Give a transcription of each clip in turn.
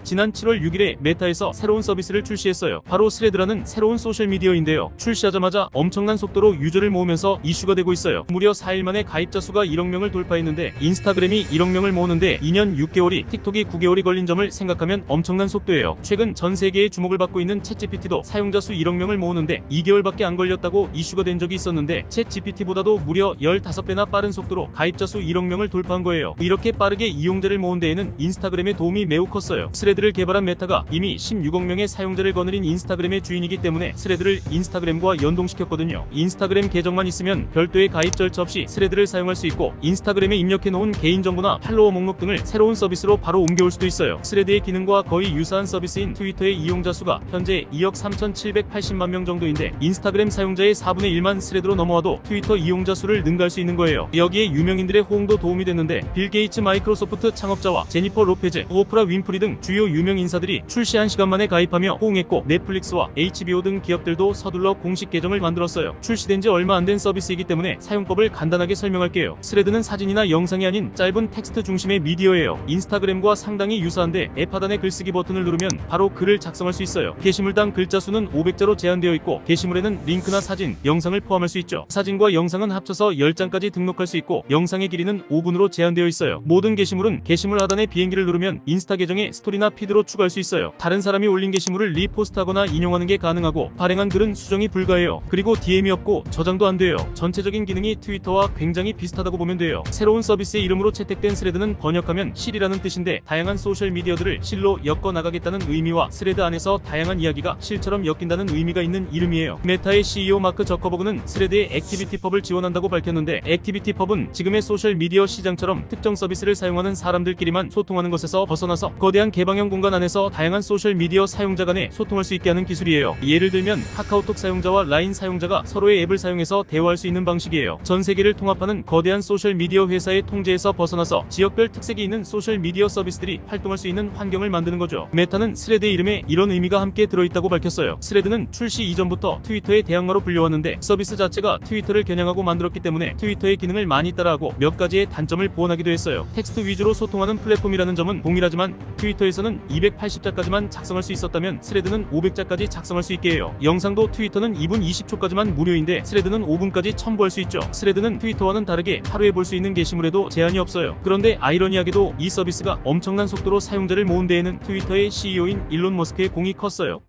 지난 7월 6일에 메타에서 새로운 서비스를 출시했어요. 바로 스레드라는 새로운 소셜미디어인데요. 출시하자마자 엄청난 속도로 유저를 모으면서 이슈가 되고 있어요. 무려 4일 만에 가입자 수가 1억 명을 돌파했는데 인스타그램이 1억 명을 모으는데 2년 6개월이, 틱톡이 9개월이 걸린 점을 생각하면 엄청난 속도예요. 최근 전 세계의 주목을 받고 있는 챗GPT도 사용자 수 1억 명을 모으는데 2개월밖에 안 걸렸다고 이슈가 된 적이 있었는데 챗GPT보다도 무려 15배나 빠른 속도로 가입자 수 1억 명을 돌파한 거예요. 이렇게 빠르게 이용자를 모은 데에는 인스타그램의 도움이 매우 컸어요. 스레드를 개발한 메타가 이미 16억 명의 사용자를 거느린 인스타그램의 주인이기 때문에 스레드를 인스타그램과 연동시켰거든요. 인스타그램 계정만 있으면 별도의 가입 절차 없이 스레드를 사용할 수 있고 인스타그램에 입력해놓은 개인정보나 팔로워 목록 등을 새로운 서비스로 바로 옮겨올 수도 있어요. 스레드의 기능과 거의 유사한 서비스인 트위터의 이용자 수가 현재 2억 3,780만 명 정도인데 인스타그램 사용자의 4분의 1만 스레드로 넘어와도 트위터 이용자 수를 능가할 수 있는 거예요. 여기에 유명인들의 호응도 도움이 됐는데 빌 게이츠 마이크로소프트 창업자와 제니퍼 로페즈, 오프라 윈프리 등 주요 유명 인사들이 출시 1시간 만에 가입하며 호응했고 넷플릭스와 HBO 등 기업들도 서둘러 공식 계정을 만들었어요. 출시된 지 얼마 안 된 서비스이기 때문에 사용법을 간단하게 설명할게요. 스레드는 사진이나 영상이 아닌 짧은 텍스트 중심의 미디어예요. 인스타그램과 상당히 유사한데 앱 하단의 글쓰기 버튼을 누르면 바로 글을 작성할 수 있어요. 게시물당 글자 수는 500자로 제한되어 있고 게시물에는 링크나 사진, 영상을 포함할 수 있죠. 사진과 영상은 합쳐서 10장까지 등록할 수 있고 영상의 길이는 5분으로 제한되어 있어요. 모든 게시물은 게시물 하단의 비행기를 누르면 인스타 계정에 스토리나 피드로 추가할 수 있어요. 다른 사람이 올린 게시물을 리포스트하거나 인용하는 게 가능하고 발행한 글은 수정이 불가해요. 그리고 DM이 없고 저장도 안 돼요. 전체적인 기능이 트위터와 굉장히 비슷하다고 보면 돼요. 새로운 서비스의 이름으로 채택된 스레드는 번역하면 실이라는 뜻인데 다양한 소셜 미디어들을 실로 엮어 나가겠다는 의미와 스레드 안에서 다양한 이야기가 실처럼 엮인다는 의미가 있는 이름이에요. 메타의 CEO 마크 저커버그는 스레드의 액티비티펍을 지원한다고 밝혔는데 액티비티펍은 지금의 소셜 미디어 시장처럼 특정 서비스를 사용하는 사람들끼리만 소통하는 것에서 벗어나서 거대한 개방형 공간 안에서 다양한 소셜 미디어 사용자 간에 소통할 수 있게 하는 기술이에요. 예를 들면 카카오톡 사용자와 라인 사용자가 서로의 앱을 사용해서 대화할 수 있는 방식이에요. 전 세계를 통합하는 거대한 소셜 미디어 회사의 통제에서 벗어나서 지역별 특색이 있는 소셜 미디어 서비스들이 활동할 수 있는 환경을 만드는 거죠. 메타는 스레드의 이름에 이런 의미가 함께 들어있다고 밝혔어요. 스레드는 출시 이전부터 트위터의 대항마로 불려왔는데 서비스 자체가 트위터를 겨냥하고 만들었기 때문에 트위터의 기능을 많이 따라하고 몇 가지의 단점을 보완하기도 했어요. 텍스트 위주로 소통하는 플랫폼이라는 점은 동일하지만 트위터에서는 280자까지만 작성할 수 있었다면 스레드는 500자까지 작성할 수 있게 해요. 영상도 트위터는 2분 20초까지만 무료인데 스레드는 5분까지 첨부할 수 있죠. 스레드는 트위터와는 다르게 하루에 볼 수 있는 게시물에도 제한이 없어요. 그런데 아이러니하게도 이 서비스가 엄청난 속도로 사용자를 모은 데에는 트위터의 CEO인 일론 머스크의 공이 컸어요.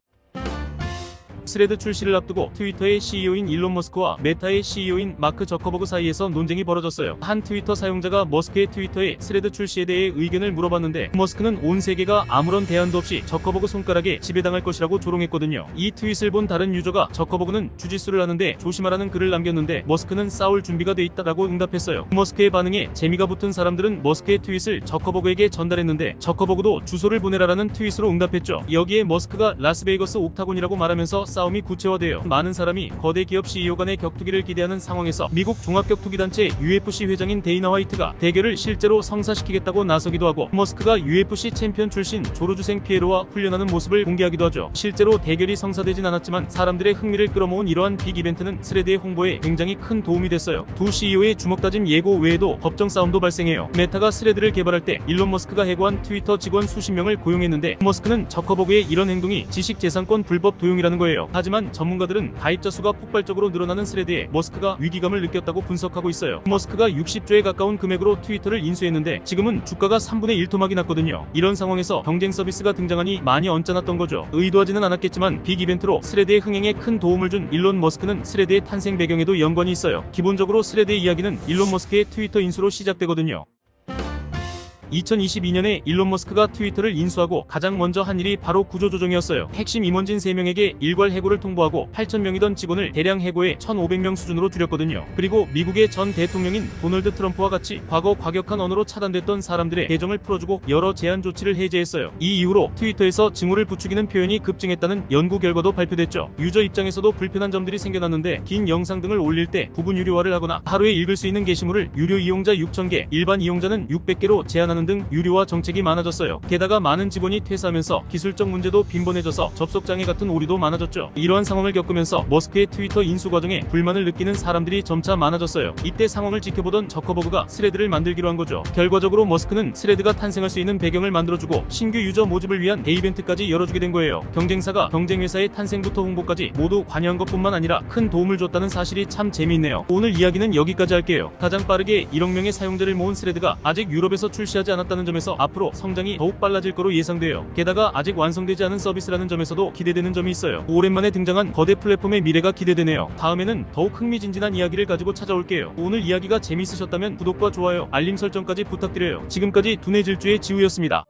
스레드 출시를 앞두고 트위터의 CEO인 일론 머스크와 메타의 CEO인 마크 저커버그 사이에서 논쟁이 벌어졌어요. 한 트위터 사용자가 머스크의 트위터의 스레드 출시에 대해 의견을 물어봤는데 머스크는 온 세계가 아무런 대안도 없이 저커버그 손가락에 지배당할 것이라고 조롱했거든요. 이 트윗을 본 다른 유저가 저커버그는 주짓수를 하는데 조심하라는 글을 남겼는데 머스크는 싸울 준비가 돼 있다라고 응답했어요. 머스크의 반응에 재미가 붙은 사람들은 머스크의 트윗을 저커버그에게 전달했는데 저커버그도 주소를 보내라라는 트윗으로 응답했죠. 여기에 머스크가 라스베이거스 옥타곤이라고 말하면서 싸움이 구체화되어 많은 사람이 거대 기업 CEO 간의 격투기를 기대하는 상황에서 미국 종합격투기단체 UFC 회장인 데이나 화이트가 대결을 실제로 성사시키겠다고 나서기도 하고 머스크가 UFC 챔피언 출신 조르주생 피에로와 훈련하는 모습을 공개하기도 하죠. 실제로 대결이 성사되진 않았지만 사람들의 흥미를 끌어모은 이러한 빅 이벤트는 스레드의 홍보에 굉장히 큰 도움이 됐어요. 두 CEO의 주먹다짐 예고 외에도 법정 싸움도 발생해요. 메타가 스레드를 개발할 때 일론 머스크가 해고한 트위터 직원 수십 명을 고용했는데 머스크는 저커버그의 이런 행동이 지식재산권 불법 도용이라는 거예요. 하지만 전문가들은 가입자 수가 폭발적으로 늘어나는 스레드에 머스크가 위기감을 느꼈다고 분석하고 있어요. 머스크가 60조에 가까운 금액으로 트위터를 인수했는데 지금은 주가가 3분의 1 토막이 났거든요. 이런 상황에서 경쟁 서비스가 등장하니 많이 언짢았던 거죠. 의도하지는 않았겠지만 빅 이벤트로 스레드의 흥행에 큰 도움을 준 일론 머스크는 스레드의 탄생 배경에도 연관이 있어요. 기본적으로 스레드의 이야기는 일론 머스크의 트위터 인수로 시작되거든요. 2022년에 일론 머스크가 트위터를 인수하고 가장 먼저 한 일이 바로 구조조정이었어요. 핵심 임원진 3명에게 일괄 해고를 통보하고 8,000명이던 직원을 대량 해고해 1,500명 수준으로 줄였거든요. 그리고 미국의 전 대통령인 도널드 트럼프와 같이 과거 과격한 언어로 차단됐던 사람들의 계정을 풀어주고 여러 제한 조치를 해제했어요. 이 이후로 트위터에서 증오를 부추기는 표현이 급증했다는 연구 결과도 발표됐죠. 유저 입장에서도 불편한 점들이 생겨났는데 긴 영상 등을 올릴 때 부분 유료화를 하거나 하루에 읽을 수 있는 게시물을 유료 이용자 6,000개, 일반 이용자는 600개로 제한하는 출시하는 등 유료화 정책이 많아졌어요. 게다가 많은 직원이 퇴사하면서 기술적 문제도 빈번해져서 접속장애 같은 오류도 많아졌죠. 이러한 상황을 겪으면서 머스크의 트위터 인수 과정에 불만을 느끼는 사람들이 점차 많아졌어요. 이때 상황을 지켜보던 저커버그가 스레드를 만들기로 한 거죠. 결과적으로 머스크는 스레드가 탄생할 수 있는 배경을 만들어주고 신규 유저 모집을 위한 데이벤트까지 열어주게 된 거예요. 경쟁사가 경쟁회사의 탄생부터 홍보까지 모두 관여한 것뿐만 아니라 큰 도움을 줬다는 사실이 참 재미있네요. 오늘 이야기는 여기까지 할게요. 가장 빠르게 1억 명의 사용자를 모은 스레드가 아직 유럽에서 출시하지 않았다는 점에서 앞으로 성장이 더욱 빨라질 거로 예상돼요. 게다가 아직 완성되지 않은 서비스라는 점에서도 기대되는 점이 있어요. 오랜만에 등장한 거대 플랫폼의 미래가 기대되네요. 다음에는 더욱 흥미진진한 이야기를 가지고 찾아올게요. 오늘 이야기가 재밌으셨다면 구독과 좋아요, 알림 설정까지 부탁드려요. 지금까지 두뇌질주의 지우였습니다.